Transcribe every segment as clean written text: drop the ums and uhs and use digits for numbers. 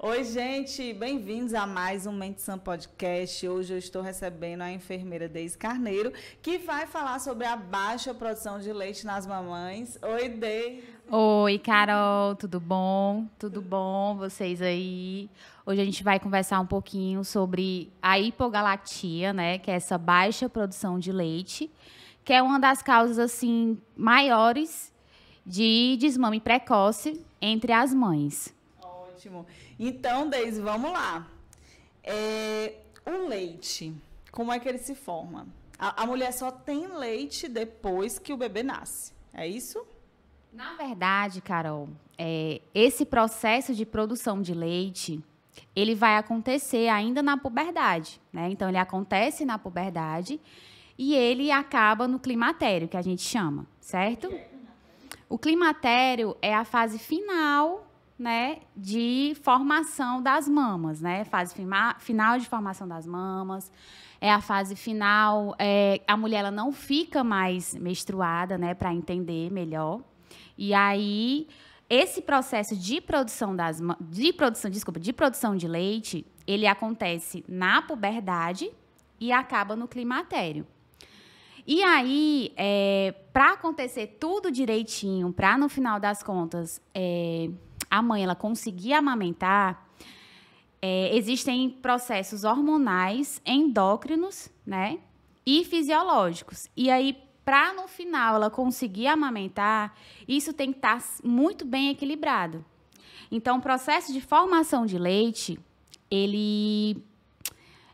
Oi, gente, bem-vindos a mais um Mente Sã Podcast. Hoje eu estou recebendo a enfermeira Deise Carneiro, que vai falar sobre a baixa produção de leite nas mamães. Oi, Deise. Oi, Carol, tudo bom? Tudo bom, vocês aí? Hoje a gente vai conversar um pouquinho sobre a hipogalactia, né, que é essa baixa produção de leite, que é uma das causas, assim, maiores de desmame precoce entre as mães. Ótimo. Então, Deise, vamos lá. O leite, como é que ele se forma? A mulher só tem leite depois que o bebê nasce, é isso? Na verdade, Carol, esse processo de produção de leite, ele vai acontecer ainda na puberdade, né? Então, ele acontece na puberdade e ele acaba no climatério, que a gente chama, certo? O climatério é a fase final, né, de formação das mamas, né? Fase final de formação das mamas, é a fase final, a mulher ela não fica mais menstruada, né, para entender melhor. E aí, esse processo de produção de produção de leite, ele acontece na puberdade e acaba no climatério. E aí, para acontecer tudo direitinho, para no final das contas a mãe ela conseguir amamentar, existem processos hormonais, endócrinos, né, e fisiológicos. E aí, para no final ela conseguir amamentar, isso tem que estar muito bem equilibrado. Então, o processo de formação de leite, ele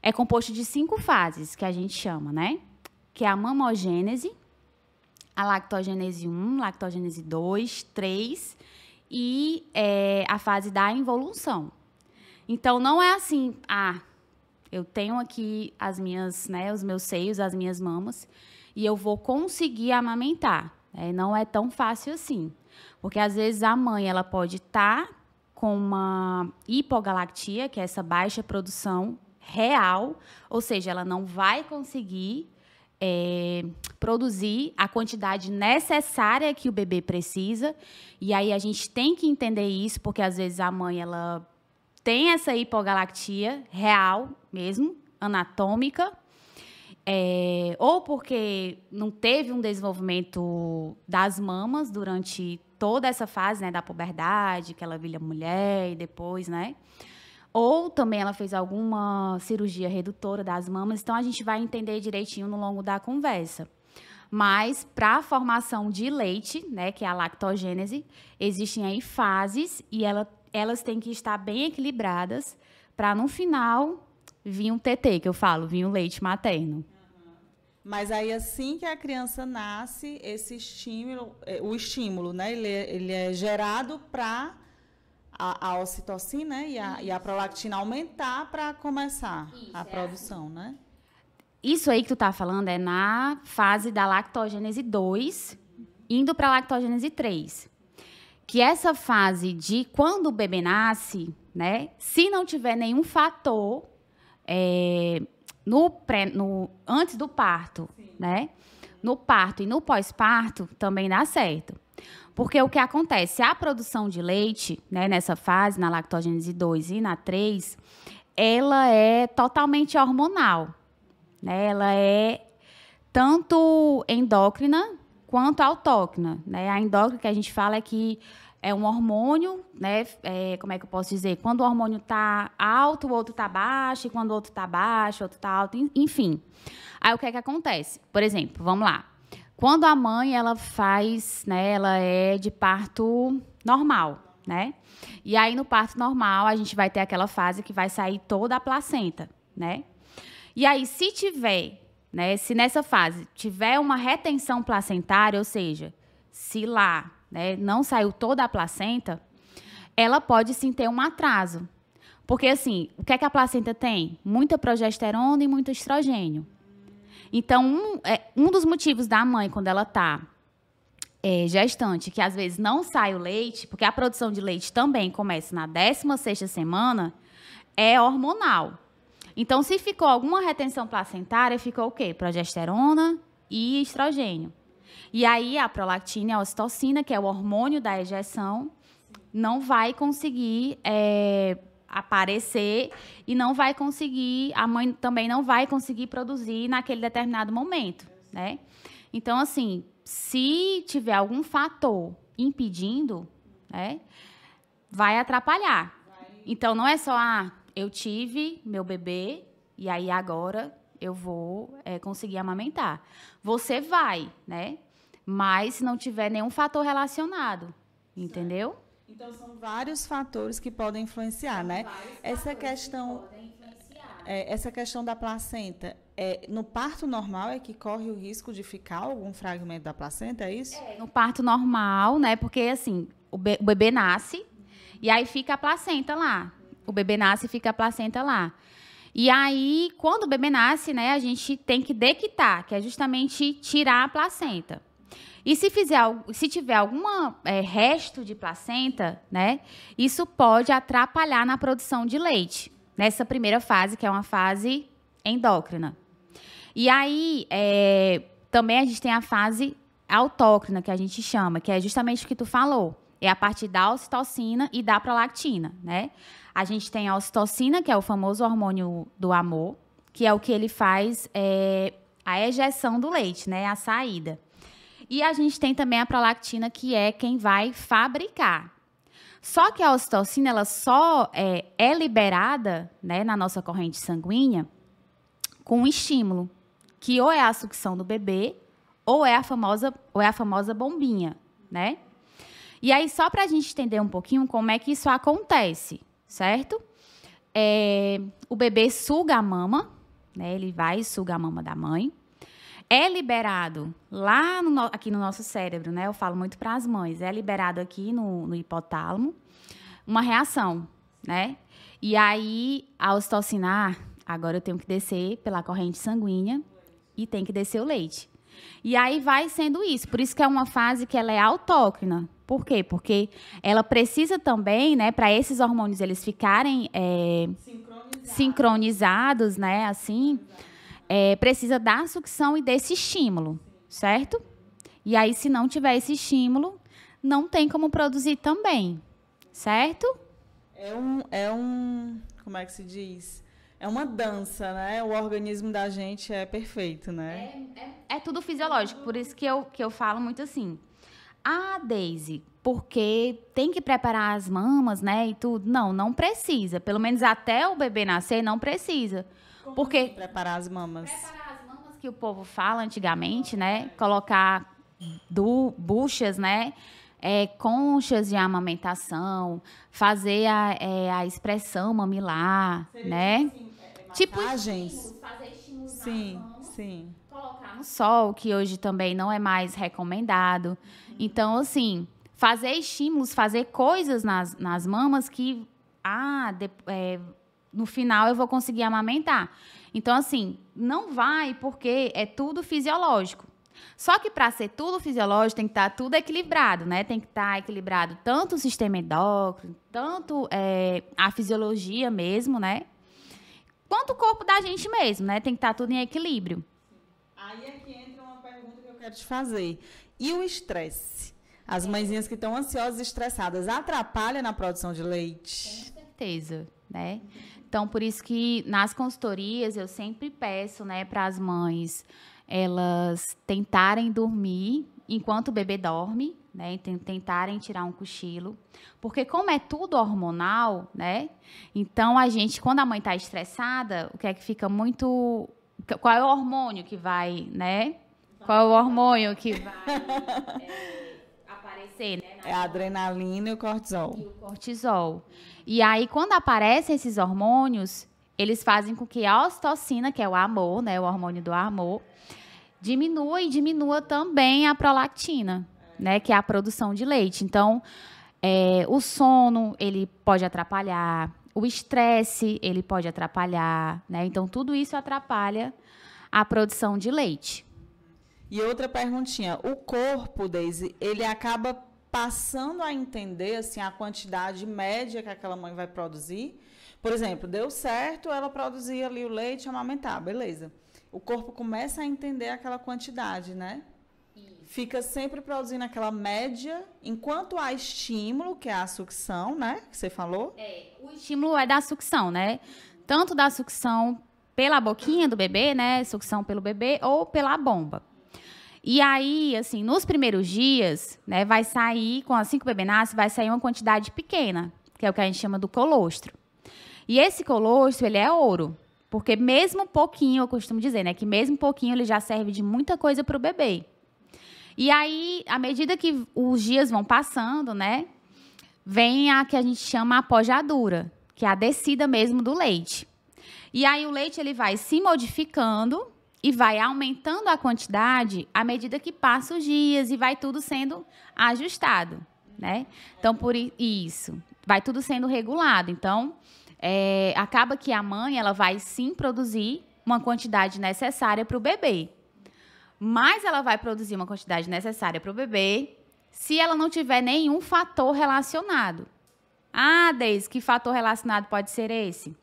é composto de 5 fases, que a gente chama, né? Que é a mamogênese, a lactogênese 1, lactogênese 2, 3 e a fase da involução. Então, não é assim, eu tenho aqui as minhas, né, os meus seios, as minhas mamas, e eu vou conseguir amamentar. Não é tão fácil assim. Porque, às vezes, a mãe ela pode estar com uma hipogalactia, que é essa baixa produção real, ou seja, ela não vai conseguir produzir a quantidade necessária que o bebê precisa. E aí a gente tem que entender isso, porque, às vezes, a mãe ela tem essa hipogalactia real mesmo, anatômica, ou porque não teve um desenvolvimento das mamas durante toda essa fase, né, da puberdade, que ela vira mulher e depois, né? Ou também ela fez alguma cirurgia redutora das mamas. Então, a gente vai entender direitinho no longo da conversa. Mas, para a formação de leite, né, que é a lactogênese, existem aí fases e elas têm que estar bem equilibradas para, no final, vir um TT, que eu falo, vir um leite materno. Mas aí, assim que a criança nasce, esse estímulo, o estímulo, né, ele é gerado para a ocitocina, né, e a prolactina aumentar para começar a produção, né? Isso aí que tu tá falando é na fase da lactogênese 2, indo para a lactogênese 3. Que essa fase de quando o bebê nasce, né, se não tiver nenhum fator antes do parto, né, no parto e no pós-parto, também dá certo. Porque o que acontece? A produção de leite, né, nessa fase, na lactogênese 2 e na 3, ela é totalmente hormonal. Né? Ela é tanto endócrina quanto autócrina. Né? A endócrina que a gente fala é que é um hormônio, né? Como é que eu posso dizer? Quando o hormônio está alto, o outro está baixo, e quando o outro está baixo, o outro está alto, enfim. Aí o que é que acontece? Por exemplo, vamos lá. Quando a mãe ela faz, né, ela é de parto normal, né? E aí no parto normal a gente vai ter aquela fase que vai sair toda a placenta, né? E aí se tiver, né, se nessa fase tiver uma retenção placentária, ou seja, se lá, né, não saiu toda a placenta, ela pode sim ter um atraso. Porque assim, o que é que a placenta tem? Muita progesterona e muito estrogênio. Então, um dos motivos da mãe, quando ela está gestante, que às vezes não sai o leite, porque a produção de leite também começa na 16ª semana, é hormonal. Então, se ficou alguma retenção placentária, ficou o quê? Progesterona e estrogênio. E aí, a prolactina e a ocitocina, que é o hormônio da ejeção, não vai conseguir aparecer e não vai conseguir, a mãe também não vai conseguir produzir naquele determinado momento, né? Então, assim, se tiver algum fator impedindo, né, vai atrapalhar. Então, não é só, eu tive meu bebê e aí agora eu vou conseguir amamentar. Você vai, né? Mas se não tiver nenhum fator relacionado, entendeu? Então, são vários fatores que podem influenciar, né? Essa questão da placenta, no parto normal é que corre o risco de ficar algum fragmento da placenta, é isso? No parto normal, né? Porque, assim, o bebê nasce e aí fica a placenta lá. O bebê nasce e fica a placenta lá. E aí, quando o bebê nasce, né, a gente tem que dequitar, que é justamente tirar a placenta. E se tiver algum resto de placenta, né, isso pode atrapalhar na produção de leite, nessa primeira fase, que é uma fase endócrina. E aí, também a gente tem a fase autócrina, que a gente chama, que é justamente o que tu falou. É a partir da ocitocina e da prolactina, né? A gente tem a ocitocina, que é o famoso hormônio do amor, que é o que ele faz a ejeção do leite, né, a saída. E a gente tem também a prolactina, que é quem vai fabricar. Só que a ocitocina, ela só é liberada, né, na nossa corrente sanguínea com um estímulo, que ou é a sucção do bebê, ou é a famosa bombinha, né? E aí, só para a gente entender um pouquinho como é que isso acontece, certo? O bebê suga a mama, né? Ele vai e suga a mama da mãe. É liberado lá aqui no nosso cérebro, né? Eu falo muito para as mães. É liberado aqui no hipotálamo uma reação, né? E aí, a ocitocina, agora eu tenho que descer pela corrente sanguínea e tem que descer o leite. E aí vai sendo isso. Por isso que é uma fase que ela é autócrina. Por quê? Porque ela precisa também, né, para esses hormônios eles ficarem sincronizados, né, assim, precisa da sucção e desse estímulo, certo? E aí, se não tiver esse estímulo, não tem como produzir também, certo? Como é que se diz? É uma dança, né? O organismo da gente é perfeito, né? É tudo fisiológico, por isso que eu falo muito assim. Deise, porque tem que preparar as mamas, né, e tudo. Não precisa. Pelo menos até o bebê nascer, não precisa. Porque preparar as mamas? Preparar as mamas que o povo fala antigamente, né, colocar buchas, né, conchas de amamentação, fazer a expressão mamilar, né? Assim, tipo massagens? Fazer estímulos Sim, nas mãos, sim. colocar no sol, que hoje também não é mais recomendado. Então, assim, fazer estímulos, fazer coisas nas mamas que, no final eu vou conseguir amamentar. Então, assim, não vai porque é tudo fisiológico. Só que para ser tudo fisiológico tem que estar tudo equilibrado, né? Tem que estar equilibrado tanto o sistema endócrino, tanto a fisiologia mesmo, né? Quanto o corpo da gente mesmo, né? Tem que estar tudo em equilíbrio. Aí é que entra uma pergunta que eu quero te fazer. E o estresse? As mãezinhas que estão ansiosas e estressadas, atrapalha na produção de leite? Com certeza, né? Então, por isso que nas consultorias eu sempre peço, né, para as mães elas tentarem dormir enquanto o bebê dorme, né? Tentarem tirar um cochilo. Porque como é tudo hormonal, né? Então, quando a mãe está estressada, o que é que fica muito... Qual é o hormônio que vai, né? Qual é o hormônio que vai aparecer, né? É a adrenalina e o cortisol. E o cortisol. E aí, quando aparecem esses hormônios, eles fazem com que a ocitocina, que é o amor, né? O hormônio do amor, diminua também a prolactina, né? Que é a produção de leite. Então, o sono, ele pode atrapalhar. O estresse, ele pode atrapalhar, né? Então, tudo isso atrapalha a produção de leite. E outra perguntinha. O corpo, Deise, ele acaba passando a entender, assim, a quantidade média que aquela mãe vai produzir? Por exemplo, deu certo, ela produzia ali o leite e amamentar, beleza. O corpo começa a entender aquela quantidade, né? Isso. fica sempre produzindo aquela média, enquanto há estímulo, que é a sucção, né? Que você falou. O estímulo é da sucção, né? Tanto da sucção pela boquinha do bebê, né? Sucção pelo bebê ou pela bomba. E aí, assim, nos primeiros dias, né, vai sair, assim que o bebê nasce, vai sair uma quantidade pequena, que é o que a gente chama do colostro. E esse colostro, ele é ouro. Porque mesmo pouquinho, eu costumo dizer, né? Que mesmo pouquinho ele já serve de muita coisa para o bebê. E aí, à medida que os dias vão passando, né? Vem a que a gente chama a pojadura, que é a descida mesmo do leite. E aí o leite ele vai se modificando e vai aumentando a quantidade à medida que passam os dias e vai tudo sendo ajustado, né? Então, por isso, vai tudo sendo regulado. Então, acaba que a mãe ela vai sim produzir uma quantidade necessária para o bebê. Mas ela vai produzir uma quantidade necessária para o bebê se ela não tiver nenhum fator relacionado. Ah, Deise, que fator relacionado pode ser esse?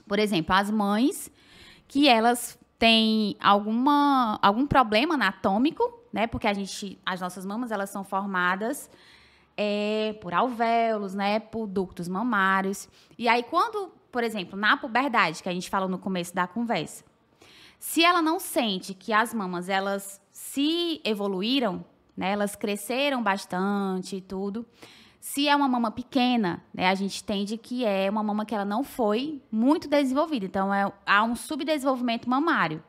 Por exemplo, as mães que elas têm algum problema anatômico, né? Porque as nossas mamas elas são formadas por alvéolos, né? Por ductos mamários. E aí, quando, por exemplo, na puberdade, que a gente falou no começo da conversa, se ela não sente que as mamas elas se evoluíram, né? Elas cresceram bastante e tudo. Se é uma mama pequena, né? A gente entende que é uma mama que ela não foi muito desenvolvida. Então, há um subdesenvolvimento mamário.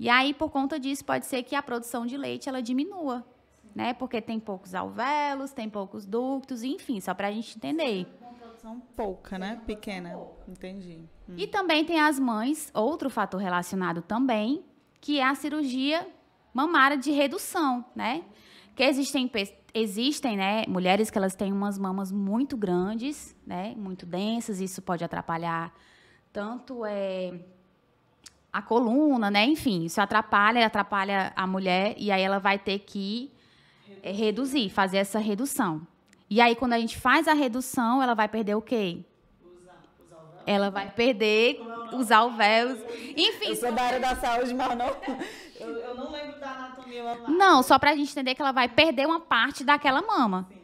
E aí, por conta disso, pode ser que a produção de leite ela diminua, né? Porque tem poucos alvéolos, tem poucos ductos, enfim, só para a gente entender. Uma produção pouca, né? Pequena. Entendi. E também tem as mães, outro fator relacionado também, que é a cirurgia mamária de redução, né? Que existem, né, mulheres que elas têm umas mamas muito grandes, né, muito densas, isso pode atrapalhar tanto a coluna, né, enfim, isso atrapalha a mulher e aí ela vai ter que reduzir, fazer essa redução. E aí, quando a gente faz a redução, ela vai perder o quê? Ela vai perder os alvéolos. Enfim. Eu sou da área da saúde, mas não. Eu não lembro da anatomia mamária. Não, só para a gente entender que ela vai perder uma parte daquela mama. Sim.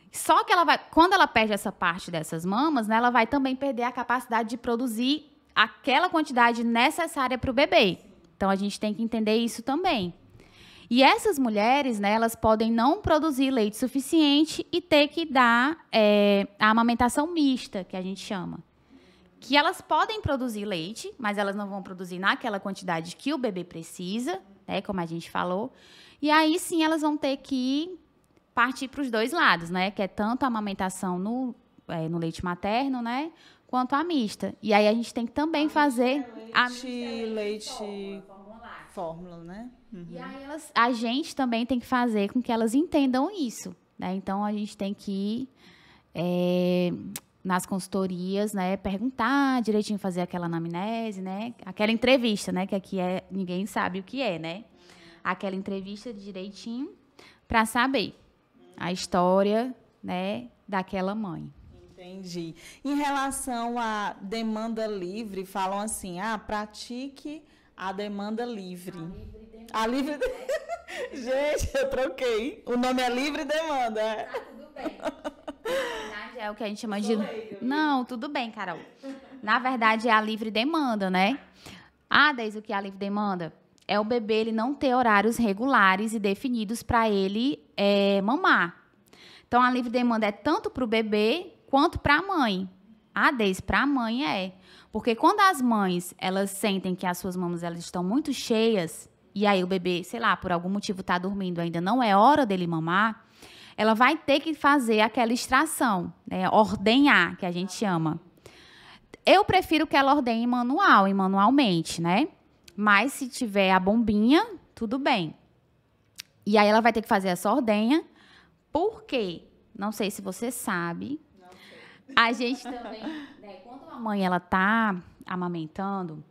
Só que quando ela perde essa parte dessas mamas, né, ela vai também perder a capacidade de produzir aquela quantidade necessária para o bebê. Então, a gente tem que entender isso também. E essas mulheres, né, elas podem não produzir leite suficiente e ter que dar a amamentação mista, que a gente chama. Que elas podem produzir leite, mas elas não vão produzir naquela quantidade que o bebê precisa, né, como a gente falou. E aí, sim, elas vão ter que partir para os dois lados, né, que é tanto a amamentação no leite materno, né, quanto a mista. E aí, a gente tem que também fazer... Leite fórmula, né? Uhum. E aí, a gente também tem que fazer com que elas entendam isso, né? Então, a gente tem que nas consultorias, né, perguntar direitinho, fazer aquela anamnese, né, aquela entrevista, né, que aqui ninguém sabe o que é, né, aquela entrevista direitinho para saber a história, né, daquela mãe. Entendi. Em relação à demanda livre, falam assim, pratique a demanda livre. A livre Gente, eu troquei. O nome é livre demanda. Tá tudo bem. É o que a gente chama de... Não, tudo bem, Carol. Na verdade, é a livre demanda, né? Deise, o que é a livre demanda? É o bebê ele não ter horários regulares e definidos para ele mamar. Então, a livre demanda é tanto para o bebê quanto para a mãe. Deise, para a mãe Porque quando as mães elas sentem que as suas mamas elas estão muito cheias, e aí o bebê, sei lá, por algum motivo está dormindo, ainda não é hora dele mamar, ela vai ter que fazer aquela extração, né? Ordenhar, que a gente chama. Eu prefiro que ela ordenhe manualmente, né? Mas se tiver a bombinha, tudo bem. E aí ela vai ter que fazer essa ordenha. Por quê? Não sei se você sabe. Não sei. A gente também, né, quando a mãe ela tá amamentando,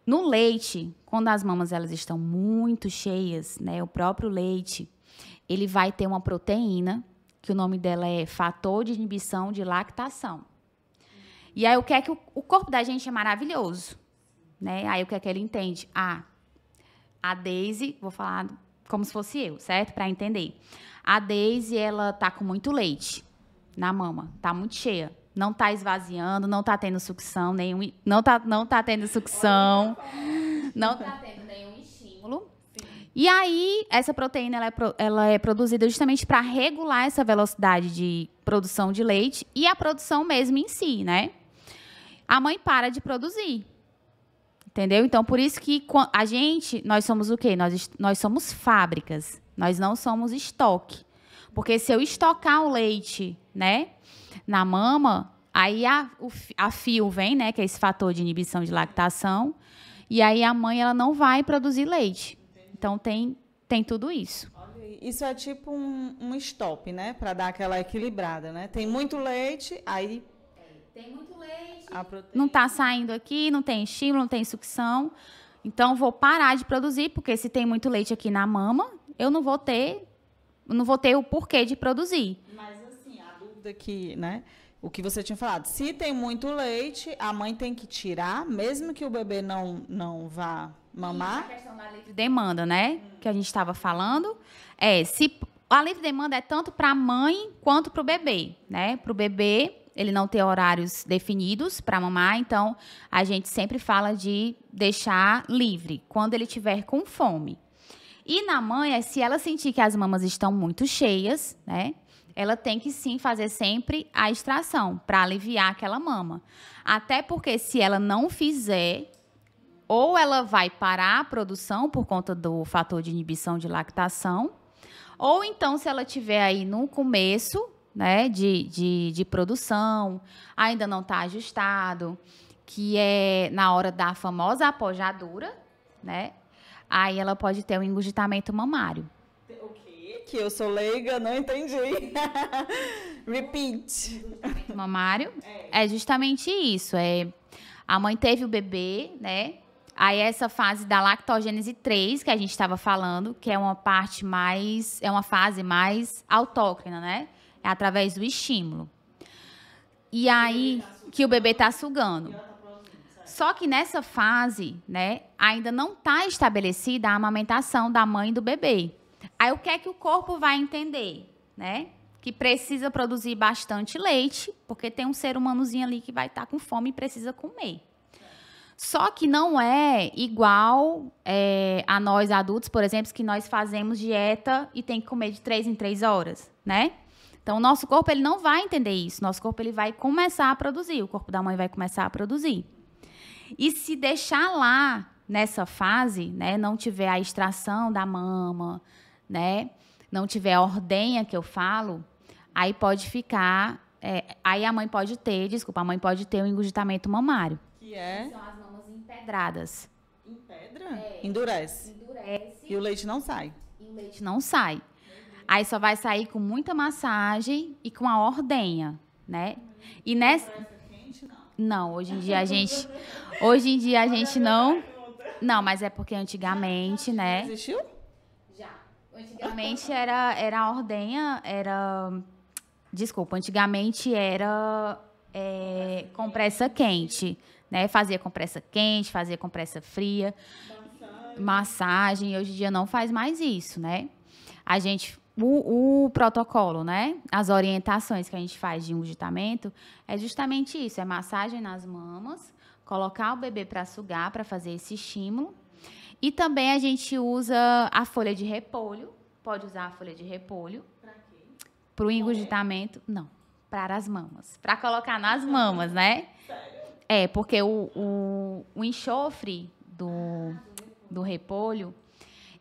no leite, quando as mamas elas estão muito cheias, né, o próprio leite, ele vai ter uma proteína, que o nome dela é fator de inibição de lactação. E aí, o que é que o corpo da gente é maravilhoso, né? Aí, o que é que ele entende? A Deise, vou falar como se fosse eu, certo? Para entender. A Daisy, ela tá com muito leite na mama, tá muito cheia. Não tá esvaziando, não tá tendo sucção nenhum, não tá tendo sucção, não tá tendo nenhum estímulo. E aí, essa proteína ela é produzida justamente para regular essa velocidade de produção de leite e a produção mesmo em si, né? A mãe para de produzir. Entendeu? Então, por isso que nós somos o quê? Nós somos fábricas, nós não somos estoque. Porque se eu estocar o leite, né, na mama, aí a fio vem, né, que é esse fator de inibição de lactação, e aí a mãe ela não vai produzir leite. Então, tem tudo isso. Isso é tipo um stop, né? Para dar aquela equilibrada, né? Tem muito leite, aí... Tem muito leite, não está saindo aqui, não tem estímulo, não tem sucção. Então, vou parar de produzir, porque se tem muito leite aqui na mama, eu não vou ter o porquê de produzir. Mas, assim, a dúvida que, né? O que você tinha falado, se tem muito leite, a mãe tem que tirar, mesmo que o bebê não vá mamar? Isso, a questão da livre demanda, né? Que a gente estava falando. Se a livre demanda é tanto para a mãe quanto para o bebê, né? Para o bebê, ele não ter horários definidos para mamar, então a gente sempre fala de deixar livre, quando ele tiver com fome. E na mãe, se ela sentir que as mamas estão muito cheias, né? Ela tem que sim fazer sempre a extração para aliviar aquela mama. Até porque se ela não fizer, ou ela vai parar a produção por conta do fator de inibição de lactação, ou então se ela tiver aí no começo, né, de produção, ainda não está ajustado, que é na hora da famosa apojadura, né? Aí ela pode ter um engurgitamento mamário. O quê? Que eu sou leiga, não entendi. Repeat. Mamário é justamente isso. A mãe teve o bebê, né? Aí essa fase da lactogênese 3, que a gente estava falando, que é uma fase mais autócrina, né? É através do estímulo. E aí que o bebê está sugando. Só que nessa fase, né, ainda não está estabelecida a amamentação da mãe e do bebê. Aí o que é que o corpo vai entender, né? Que precisa produzir bastante leite, porque tem um ser humanozinho ali que vai estar com fome e precisa comer. Só que não é igual a nós adultos, por exemplo, que nós fazemos dieta e tem que comer de 3 em 3 horas, né? Então, o nosso corpo ele não vai entender isso. Nosso corpo ele vai começar a produzir. O corpo da mãe vai começar a produzir. E se deixar lá, nessa fase, né, não tiver a extração da mama, né, não tiver a ordenha que eu falo, aí pode ficar... aí a mãe pode ter um engurgitamento mamário. Que é? São as mamas empedradas. Empedra? Endurece. Endurece. E o leite não sai. E o leite não sai. Aí só vai sair com muita massagem e com a ordenha, né? E nessa... Não, hoje em dia a gente não... Não, mas é porque antigamente, né? Existiu? Já. Antigamente era a ordenha, Desculpa, antigamente era compressa quente, né? Fazia compressa quente, fazia compressa fria, massagem. Hoje em dia não faz mais isso, né? O protocolo, né? As orientações que a gente faz de engurgitamento é justamente isso, é massagem nas mamas, colocar o bebê para sugar, para fazer esse estímulo. E também a gente usa a folha de repolho, pode usar a folha de repolho. Para quê? Para o engurgitamento, não, para as mamas, para colocar nas mamas, né? Sério? Porque o enxofre do repolho,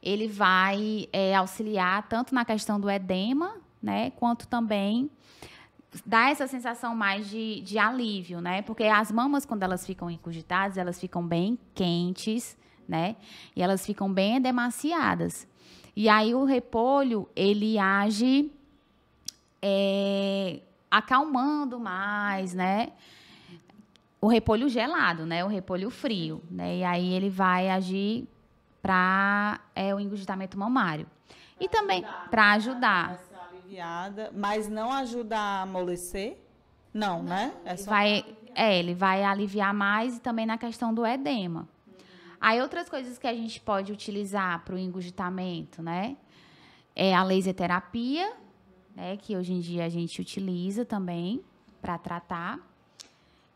ele vai auxiliar tanto na questão do edema, né, quanto também dá essa sensação mais de alívio, né? Porque as mamas, quando elas ficam engurgitadas, elas ficam bem quentes, né? E elas ficam bem edemaciadas. E aí o repolho, ele age acalmando mais, né? O repolho gelado, né? O repolho frio, né? E aí ele vai agir para o engurgitamento mamário. E também para ajudar. Essa aliviada, mas não ajuda a amolecer? Não, né? Ele vai aliviar mais e também na questão do edema. Aí outras coisas que a gente pode utilizar para o engurgitamento, né? É a laser terapia, né, que hoje em dia a gente utiliza também para tratar.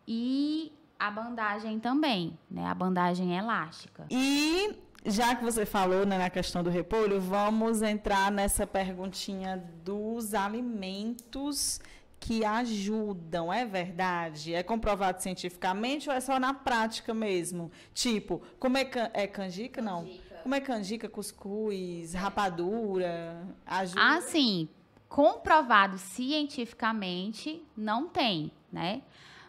E a bandagem também, né? A bandagem elástica. E já que você falou, né, na questão do repolho, vamos entrar nessa perguntinha dos alimentos que ajudam, é verdade? É comprovado cientificamente ou é só na prática mesmo? Tipo, comer canjica? Não. Comer canjica, cuscuz, rapadura, ajuda? Ah, sim. Comprovado cientificamente, não tem, né?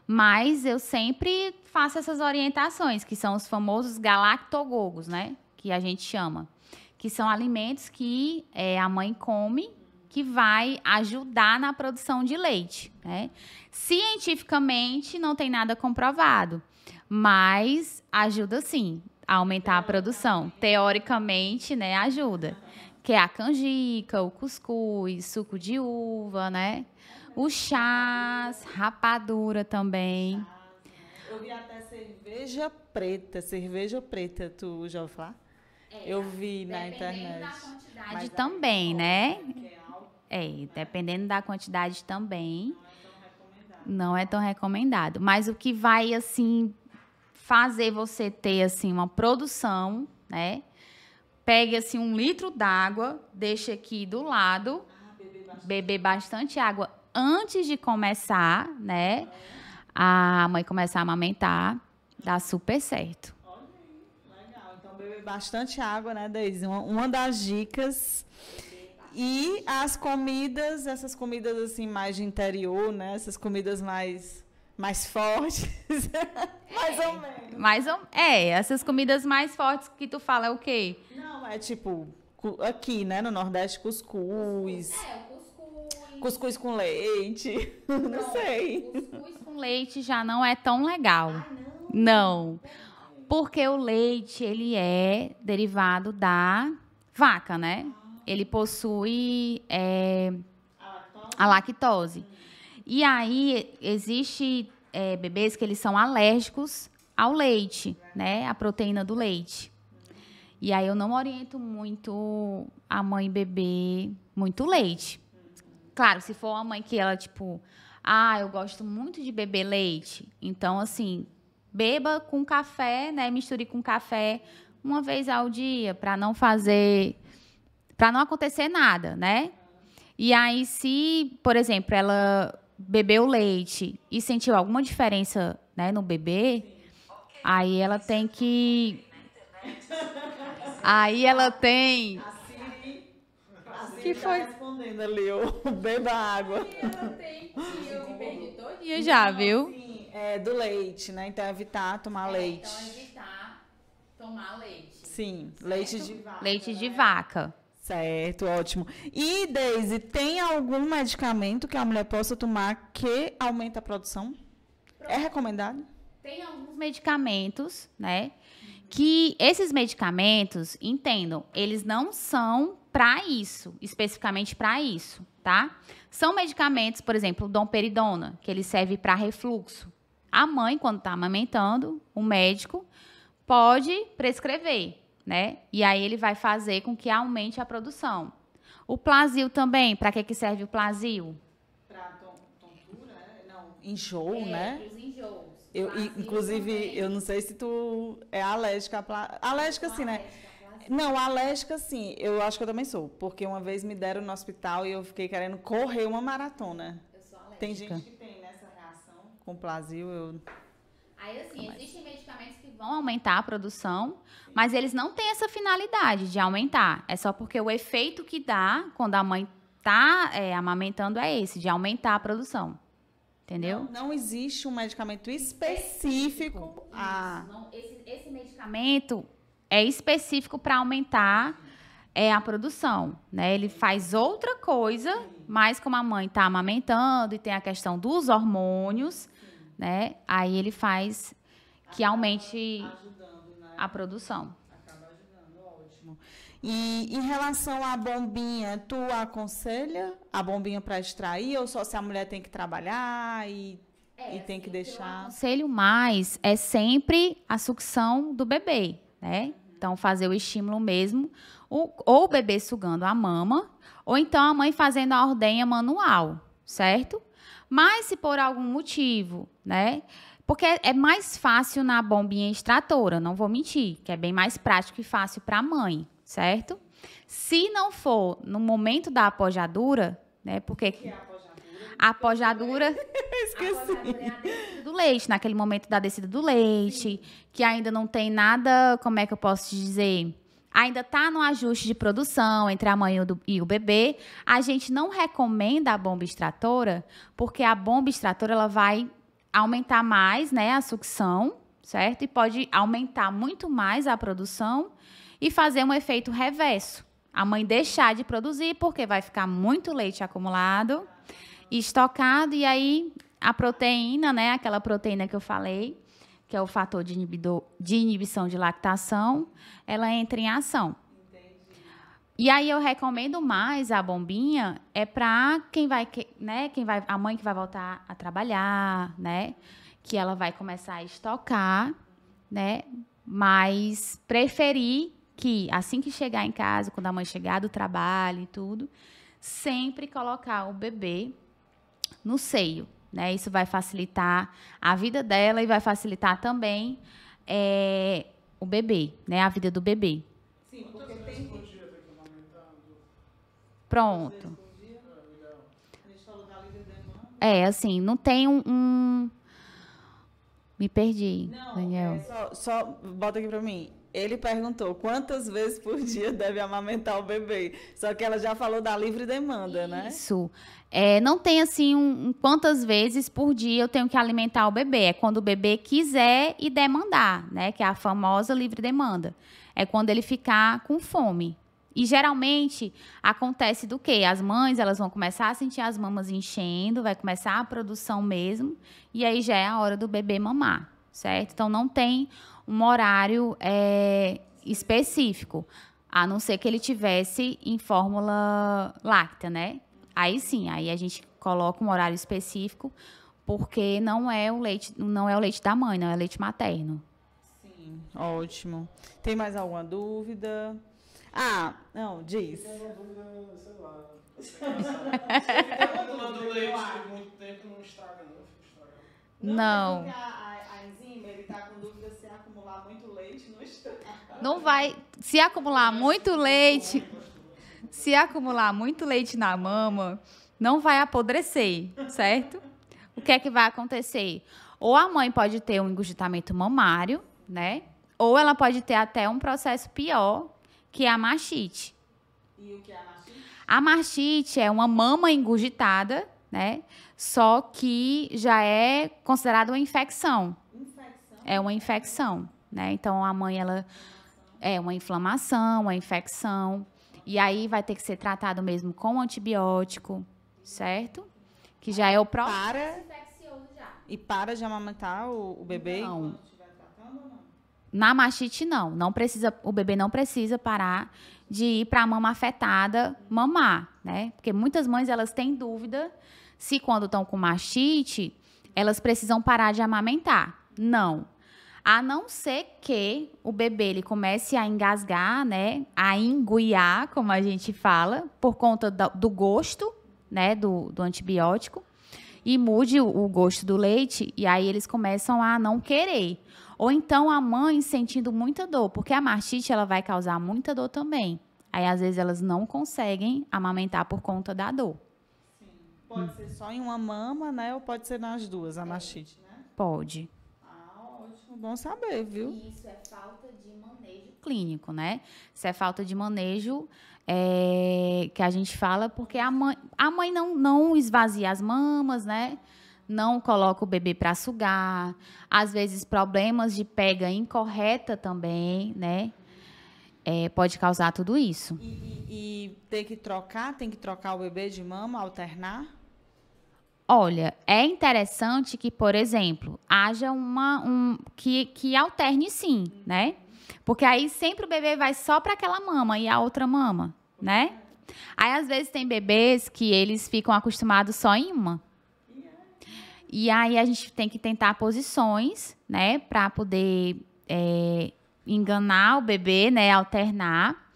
Mas eu sempre faço essas orientações, que são os famosos galactogogos, né? Que a gente chama. Que são alimentos que a mãe come, que vai ajudar na produção de leite, né? Cientificamente, não tem nada comprovado, mas ajuda sim a aumentar a produção. Teoricamente, né, ajuda. Que é a canjica, o cuscuz, suco de uva, né? O chás, rapadura também. Eu vi até cerveja preta, tu já ouviu falar? Eu vi na internet. Da quantidade também, né? Dependendo da quantidade também. Não é tão recomendado. Mas o que vai, assim, fazer você ter, assim, uma produção, né? Pegue, assim, 1 litro d'água, deixa aqui do lado, beber bastante água antes de começar, né? A mãe começar a amamentar, dá super certo. Olha aí, legal. Então, beber bastante água, né, Deise? Uma das dicas. E as comidas, essas comidas, assim, mais de interior, né? Essas comidas mais fortes. Mais ou menos. Essas comidas mais fortes que tu fala é o quê? Não, é tipo, aqui, né, no Nordeste, cuscuz. Cuscuz com leite. Não sei. Cuscuz com leite já não é tão legal. Não. Porque o leite, ele é derivado da vaca, né? Ele possui a lactose. E aí, existe bebês que eles são alérgicos ao leite, né? A proteína do leite. E aí, eu não oriento muito a mãe beber muito leite. Claro, se for uma mãe que ela, tipo, eu gosto muito de beber leite. Então, assim, beba com café, né? Misture com café uma vez ao dia, para não acontecer nada, né? E aí, se, por exemplo, ela bebeu leite e sentiu alguma diferença, né, no bebê, aí ela tem que... Aí ela tem... A Siri foi respondendo ali, beba água. Ela tem que... Eu me perdi todinha já, viu? Sim, do leite, né? Então, evitar tomar leite. Então, evitar tomar leite. Sim, leite de vaca. Leite de vaca. Certo, ótimo. E, Deise, tem algum medicamento que a mulher possa tomar que aumenta a produção? É recomendado? Tem alguns medicamentos, né? Que esses medicamentos, entendam, eles não são para isso, especificamente para isso, tá? São medicamentos, por exemplo, o domperidona, que ele serve para refluxo. A mãe, quando está amamentando, o médico pode prescrever, né? E aí ele vai fazer com que aumente a produção. O Plasil também, para que serve o Plasil? Para tontura, não, enjoo, né? Os enjoos. Inclusive, eu não sei se tu é alérgica a alérgica, sim, né? Não, alérgica, sim. Eu acho que eu também sou. Porque uma vez me deram no hospital e eu fiquei querendo correr uma maratona. Eu sou alérgica. Tem gente que tem nessa reação com o Plasil. Aí, assim, existem medicamentos que vão aumentar a produção, mas eles não têm essa finalidade de aumentar. É só porque o efeito que dá quando a mãe está amamentando é esse, de aumentar a produção. Entendeu? Não existe um medicamento específico. Esse medicamento é específico para aumentar a produção, né? Ele faz outra coisa, mas como a mãe está amamentando e tem a questão dos hormônios, né? Aí ele faz que aumente a produção. Acaba ajudando, ótimo. E em relação à bombinha, tu aconselha a bombinha para extrair ou só se a mulher tem que trabalhar e tem que deixar? O aconselho mais é sempre a sucção do bebê, né? Então, fazer o estímulo mesmo. ou o bebê sugando a mama, ou então a mãe fazendo a ordenha manual, certo? Mas se por algum motivo, né? Porque é mais fácil na bombinha extratora, não vou mentir, que é bem mais prático e fácil para a mãe, certo? Se não for no momento da apojadura, né? Porque Que é a apojadura? a apojadura Esqueci. é a descida do leite, naquele momento da descida do leite, que ainda não tem nada, como é que eu posso te dizer? Ainda está no ajuste de produção entre a mãe e o bebê. A gente não recomenda a bomba extratora, porque a bomba extratora ela vai aumentar mais, né, a sucção, certo? E pode aumentar muito mais a produção e fazer um efeito reverso. A mãe deixar de produzir porque vai ficar muito leite acumulado, estocado, e aí a proteína, né, aquela proteína que eu falei, que é o fator de inibição de lactação, ela entra em ação. Entendi. E aí eu recomendo mais a bombinha para quem vai, né, a mãe que vai voltar a trabalhar, né, que ela vai começar a estocar, né, mas preferir que assim que chegar em casa, quando a mãe chegar do trabalho e tudo, sempre colocar o bebê no seio, né? Isso vai facilitar a vida dela e vai facilitar também o bebê, né? A vida do bebê. Sim, porque tem... Pronto. A gente falou da livre demanda. Assim, não tem Me perdi, Não, Daniel. só bota aqui para mim. Ele perguntou quantas vezes por dia deve amamentar o bebê. Só que ela já falou da livre demanda, né? Isso. Não tem assim quantas vezes por dia eu tenho que alimentar o bebê. É quando o bebê quiser e demandar, né? Que é a famosa livre demanda. É quando ele ficar com fome. E geralmente acontece do quê? As mães elas vão começar a sentir as mamas enchendo, vai começar a produção mesmo, e aí já é a hora do bebê mamar, certo? Então não tem um horário específico, a não ser que ele tivesse em fórmula láctea, né? Aí sim, aí a gente coloca um horário específico, porque não é o leite da mãe, não é leite materno. Sim, ótimo. Tem mais alguma dúvida? Não, diz. Tem uma dúvida, sei lá. Se ficar acumulando leite muito tempo, não estraga, não? Fica estragando. Não. Porque a enzima, ele tá com dúvida se acumular muito leite, não estraga. Não vai. Se acumular muito leite na mama, não vai apodrecer, certo? O que é que vai acontecer? Ou a mãe pode ter um engurgitamento mamário, né? Ou ela pode ter até um processo pior, que é a mastite. E o que é a mastite? A mastite é uma mama engurgitada, né? Só que já é considerada uma infecção. Infecção? É uma infecção, né? Então, a mãe, ela é uma inflamação, uma infecção. E aí vai ter que ser tratado mesmo com antibiótico, certo? Que já é o próprio infeccioso já. E para de amamentar o bebê? Não. Quando estiver tratando ou não? Na mastite, não precisa, o bebê não precisa parar de ir para a mama afetada mamar, né? Porque muitas mães, elas têm dúvida se quando estão com mastite, elas precisam parar de amamentar. Não. A não ser que o bebê ele comece a engasgar, né? A engoiar, como a gente fala, por conta do gosto, né? Do antibiótico. E mude o gosto do leite, e aí eles começam a não querer. Ou então a mãe sentindo muita dor, porque a mastite ela vai causar muita dor também. Aí, às vezes, elas não conseguem amamentar por conta da dor. Sim. Pode ser só em uma mama, né? Ou pode ser nas duas, a mastite, né? Pode. Ótimo. Bom saber, viu? Isso é falta de manejo clínico, né? Isso é falta de manejo que a gente fala porque a mãe não esvazia as mamas, né? Não coloca o bebê para sugar. Às vezes, problemas de pega incorreta também, né? Pode causar tudo isso. E tem que trocar o bebê de mama, alternar? Olha, é interessante que, por exemplo, haja que alterne sim, né? Porque aí sempre o bebê vai só para aquela mama e a outra mama, né? Aí, às vezes, tem bebês que eles ficam acostumados só em uma. E aí a gente tem que tentar posições, né? Para poder enganar o bebê, né? Alternar.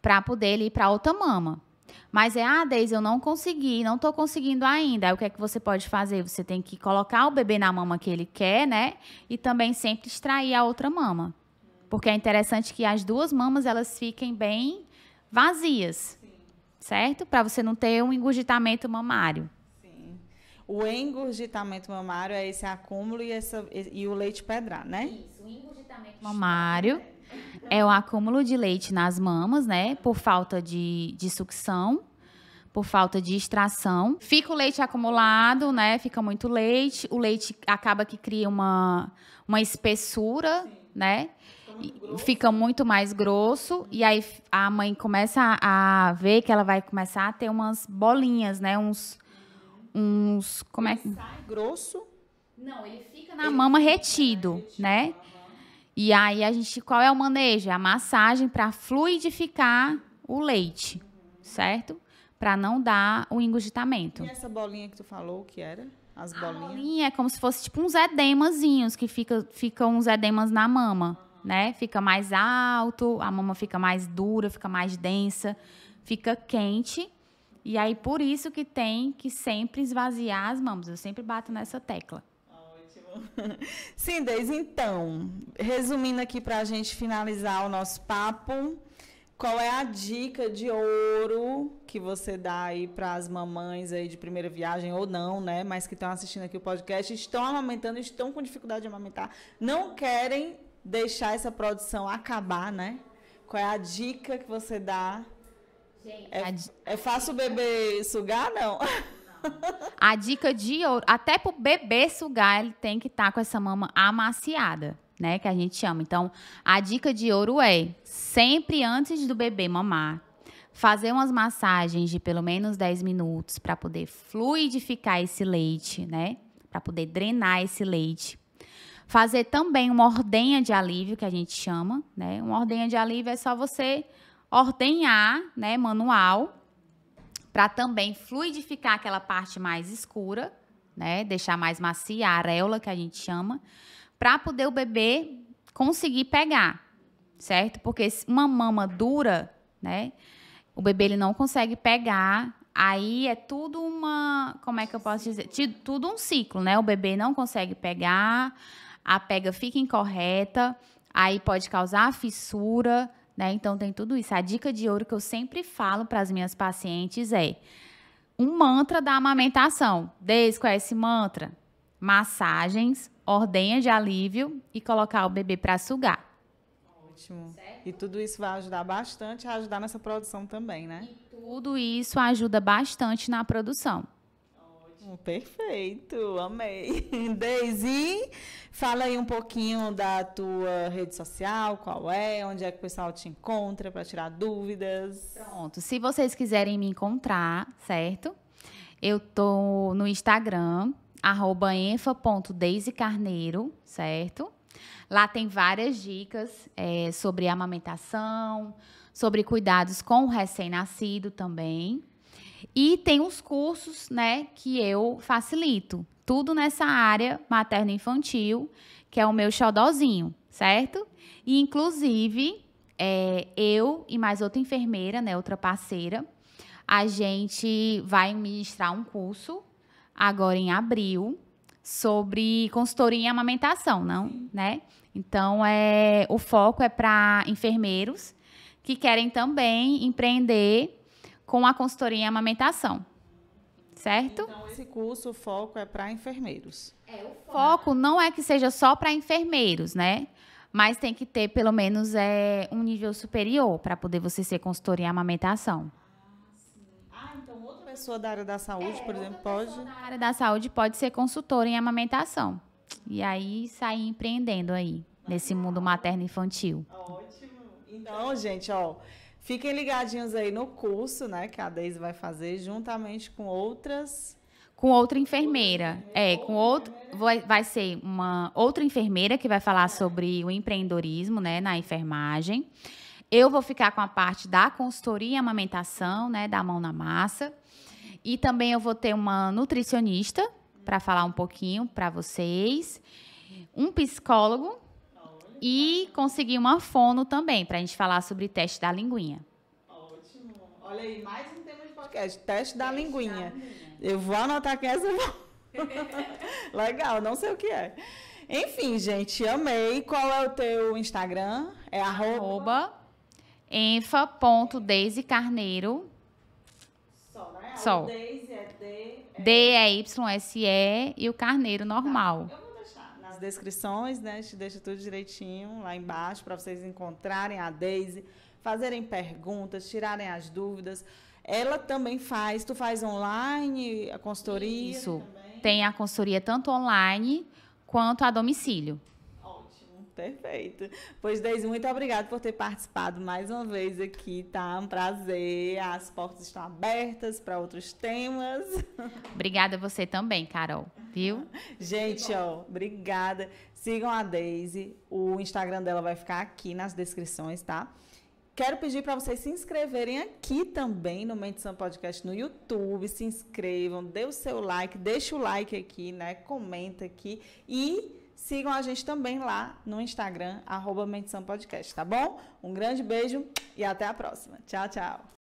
para poder ele ir para outra mama. Mas Deise, eu não consegui, não estou conseguindo ainda. Aí o que é que você pode fazer? Você tem que colocar o bebê na mama que ele quer, né? E também sempre extrair a outra mama. Porque é interessante que as duas mamas, elas fiquem bem vazias, certo? Para você não ter um engurgitamento mamário. Sim. O engurgitamento mamário é esse acúmulo e o leite pedrar, né? Isso, o engurgitamento mamário é o acúmulo de leite nas mamas, né? Por falta de sucção, por falta de extração. Fica o leite acumulado, né? Fica muito leite. O leite acaba que cria uma espessura, né? Fica muito mais grosso. E aí a mãe começa a ver que ela vai começar a ter umas bolinhas, né? Como é que... Sai grosso? Não, ele fica na mama retido, né? E aí, qual é o manejo? É a massagem para fluidificar o leite, certo? Para não dar o engurgitamento. E essa bolinha que tu falou, o que era? As bolinhas? A bolinha é como se fosse tipo uns edemazinhos, que ficam uns edemas na mama, né? Fica mais alto, a mama fica mais dura, fica mais densa, fica quente. E aí, por isso que tem que sempre esvaziar as mamas. Eu sempre bato nessa tecla. Sim, Deise, então, resumindo aqui para a gente finalizar o nosso papo, qual é a dica de ouro que você dá aí para as mamães aí de primeira viagem ou não, né? Mas que estão assistindo aqui o podcast, estão amamentando, estão com dificuldade de amamentar, não querem deixar essa produção acabar, né? Qual é a dica que você dá? Gente, é fácil o bebê sugar, não? A dica de ouro, até pro bebê sugar, ele tem que estar com essa mama amaciada, né? Que a gente chama. Então, a dica de ouro é, sempre antes do bebê mamar, fazer umas massagens de pelo menos 10 minutos para poder fluidificar esse leite, né? Para poder drenar esse leite. Fazer também uma ordenha de alívio, que a gente chama, né? Uma ordenha de alívio é só você ordenhar, né? Manual, para também fluidificar aquela parte mais escura, né? Deixar mais macia, a areola, que a gente chama, para poder o bebê conseguir pegar, certo? Porque uma mama dura, né? O bebê ele não consegue pegar, aí é tudo como é que eu posso dizer? Tudo um ciclo, né? O bebê não consegue pegar, a pega fica incorreta, aí pode causar fissura, né? Então, tem tudo isso. A dica de ouro que eu sempre falo para as minhas pacientes é um mantra da amamentação. Deise, qual é esse mantra? Massagens, ordenha de alívio e colocar o bebê para sugar. Ótimo. Certo? E tudo isso vai ajudar bastante a ajudar nessa produção também, né? E tudo isso ajuda bastante na produção. Perfeito, amei. Deise, fala aí um pouquinho da tua rede social, qual é, onde é que o pessoal te encontra para tirar dúvidas. Pronto, se vocês quiserem me encontrar, certo? Eu tô no Instagram, @enfa.deisecarneiro, certo? Lá tem várias dicas sobre amamentação, sobre cuidados com o recém-nascido também. E tem os cursos, né, que eu facilito. Tudo nessa área materno-infantil, que é o meu xodózinho, certo? E, inclusive, eu e mais outra enfermeira, né, outra parceira, a gente vai ministrar um curso agora em abril sobre consultoria em amamentação, não, né? Então, o foco é para enfermeiros que querem também empreender com a consultoria em amamentação, certo? Então, esse curso, o foco é para enfermeiros. O foco não é que seja só para enfermeiros, né? Mas tem que ter, pelo menos, um nível superior para poder você ser consultora em amamentação. Então outra pessoa da área da saúde, por exemplo, pode... Da área da saúde pode ser consultora em amamentação. E aí, sair empreendendo aí, nesse mundo materno-infantil. Ótimo. Então, gente, fiquem ligadinhos aí no curso, né, que a Deise vai fazer juntamente com outras... Com outra enfermeira. Vai ser uma outra enfermeira que vai falar sobre o empreendedorismo, né, na enfermagem. Eu vou ficar com a parte da consultoria em amamentação, né, da mão na massa. E também eu vou ter uma nutricionista para falar um pouquinho para vocês. Um psicólogo. E conseguir uma fono também, para a gente falar sobre teste da linguinha. Olha aí, mais um tema de podcast. Teste da linguinha. Eu vou anotar aqui essa. Legal, não sei o que é. Enfim, gente, amei. Qual é o teu Instagram? É @enfa.daisycarneiro. Só, né? Só. O Daisy é D é YSE e o Carneiro normal. Eu vou deixar nas descrições, né? A gente deixa tudo direitinho lá embaixo para vocês encontrarem a Daisy, fazerem perguntas, tirarem as dúvidas. Ela também faz, tu faz online a consultoria? Isso. Também? Tem a consultoria tanto online quanto a domicílio. Ótimo, perfeito. Pois, Daisy, muito obrigada por ter participado mais uma vez aqui, tá? Um prazer. As portas estão abertas para outros temas. Obrigada a você também, Carol, viu? Gente, ó, obrigada. Sigam a Daisy. O Instagram dela vai ficar aqui nas descrições, tá? Quero pedir para vocês se inscreverem aqui também no Mente Sã Podcast no YouTube. Se inscrevam, dê o seu like, deixa o like aqui, né? Comenta aqui e sigam a gente também lá no Instagram, @Mente Sã Podcast, tá bom? Um grande beijo e até a próxima. Tchau, tchau.